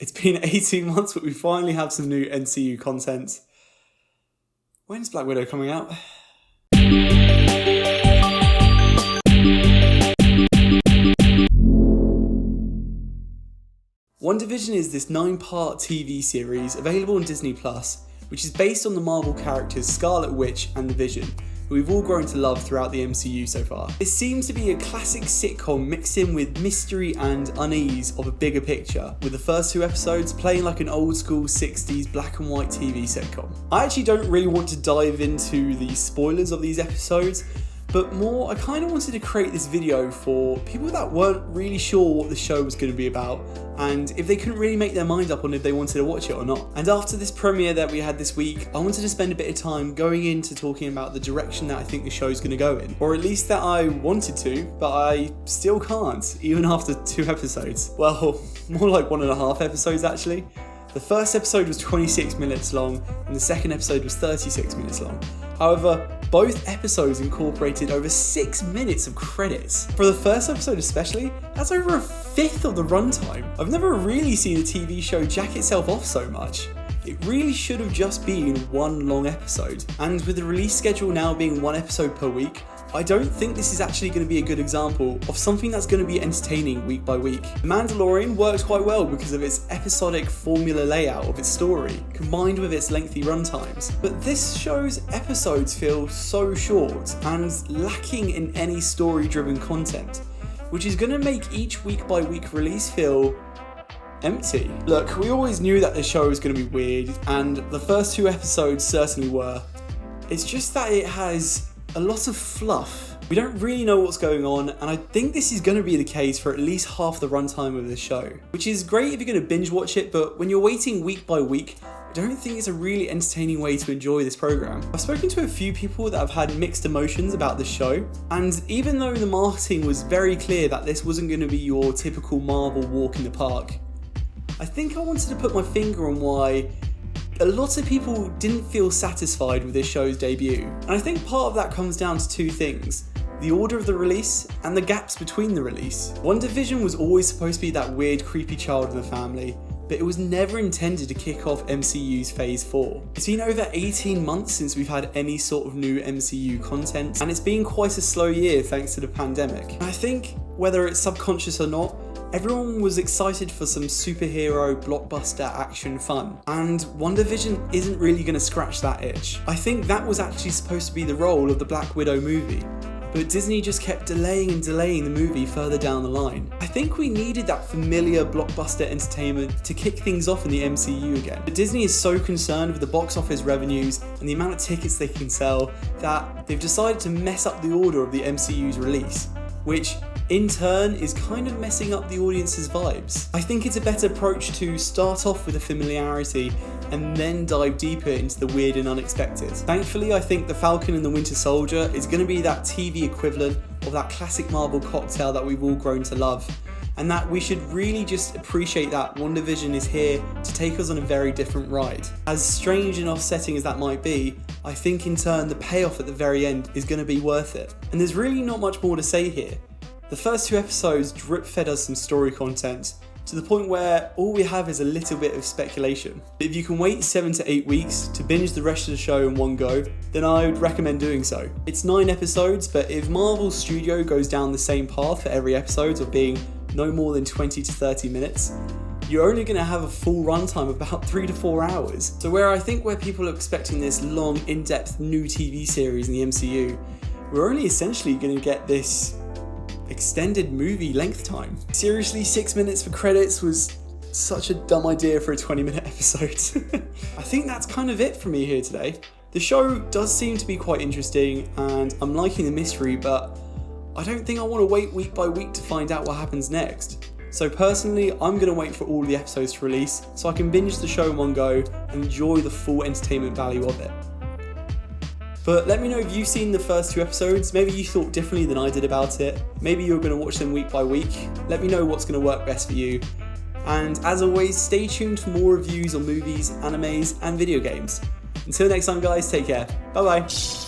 It's been 18 months, but we finally have some new MCU content. When's Black Widow coming out? WandaVision is this 9-part TV series available on Disney+, which is based on the Marvel characters Scarlet Witch and the Vision, who we've all grown to love throughout the MCU so far. It seems to be a classic sitcom mixed in with mystery and unease of a bigger picture, with the first 2 episodes playing like an old school 60s black and white TV sitcom. I actually don't really want to dive into the spoilers of these episodes, but more I kind of wanted to create this video for people that weren't really sure what the show was going to be about, and if they couldn't really make their mind up on if they wanted to watch it or not. And after this premiere that we had this week, I wanted to spend a bit of time going into talking about the direction that I think the show's going to go in, or at least that I wanted to, but I still can't, even after 2 episodes. Well, more like 1.5 episodes actually. The first episode was 26 minutes long, and the second episode was 36 minutes long. However, both episodes incorporated over 6 minutes of credits. For the first episode especially, that's over a fifth of the runtime. I've never really seen a TV show jack itself off so much. It really should have just been one long episode. And with the release schedule now being 1 episode per week, I don't think this is actually going to be a good example of something that's going to be entertaining week by week. The Mandalorian works quite well because of its episodic formula layout of its story, combined with its lengthy runtimes. But this show's episodes feel so short and lacking in any story-driven content, which is going to make each week by week release feel empty. Look, we always knew that the show was going to be weird, and the first 2 episodes certainly were. It's just that it has a lot of fluff. We don't really know what's going on, and I think this is going to be the case for at least half the runtime of the show, which is great if you're going to binge watch it, but when you're waiting week by week, I don't think it's a really entertaining way to enjoy this program. I've spoken to a few people that have had mixed emotions about the show, and even though the marketing was very clear that this wasn't going to be your typical Marvel walk in the park, I think I wanted to put my finger on why a lot of people didn't feel satisfied with this show's debut. And I think part of that comes down to 2 things: the order of the release and the gaps between the release. WandaVision was always supposed to be that weird, creepy child in the family, but it was never intended to kick off MCU's Phase 4. It's been over 18 months since we've had any sort of new MCU content, and it's been quite a slow year thanks to the pandemic. And I think, whether it's subconscious or not, everyone was excited for some superhero blockbuster action fun, and WandaVision isn't really going to scratch that itch. I think that was actually supposed to be the role of the Black Widow movie, but Disney just kept delaying and delaying the movie further down the line. I think we needed that familiar blockbuster entertainment to kick things off in the MCU again. But Disney is so concerned with the box office revenues and the amount of tickets they can sell that they've decided to mess up the order of the MCU's release, which in turn is kind of messing up the audience's vibes. I think it's a better approach to start off with a familiarity and then dive deeper into the weird and unexpected. Thankfully, I think The Falcon and the Winter Soldier is going to be that TV equivalent of that classic Marvel cocktail that we've all grown to love, and that we should really just appreciate that WandaVision is here to take us on a very different ride. As strange and offsetting as that might be, I think in turn the payoff at the very end is going to be worth it. And there's really not much more to say here. The first 2 episodes drip-fed us some story content, to the point where all we have is a little bit of speculation. If you can wait 7 to 8 weeks to binge the rest of the show in one go, then I would recommend doing so. It's 9 episodes, but if Marvel Studio goes down the same path for every episode of being no more than 20 to 30 minutes, you're only going to have a full runtime of about 3 to 4 hours. So where people are expecting this long, in-depth new TV series in the MCU, we're only essentially going to get this extended movie length time. Seriously, 6 minutes for credits was such a dumb idea for a 20-minute episode. I think that's kind of it for me here today. The show does seem to be quite interesting and I'm liking the mystery, but I don't think I want to wait week by week to find out what happens next. So personally, I'm going to wait for all of the episodes to release so I can binge the show in one go and enjoy the full entertainment value of it. But let me know if you've seen the first 2 episodes, maybe you thought differently than I did about it, maybe you're going to watch them week by week. Let me know what's going to work best for you. And as always, stay tuned for more reviews on movies, animes and video games. Until next time guys, take care. Bye bye.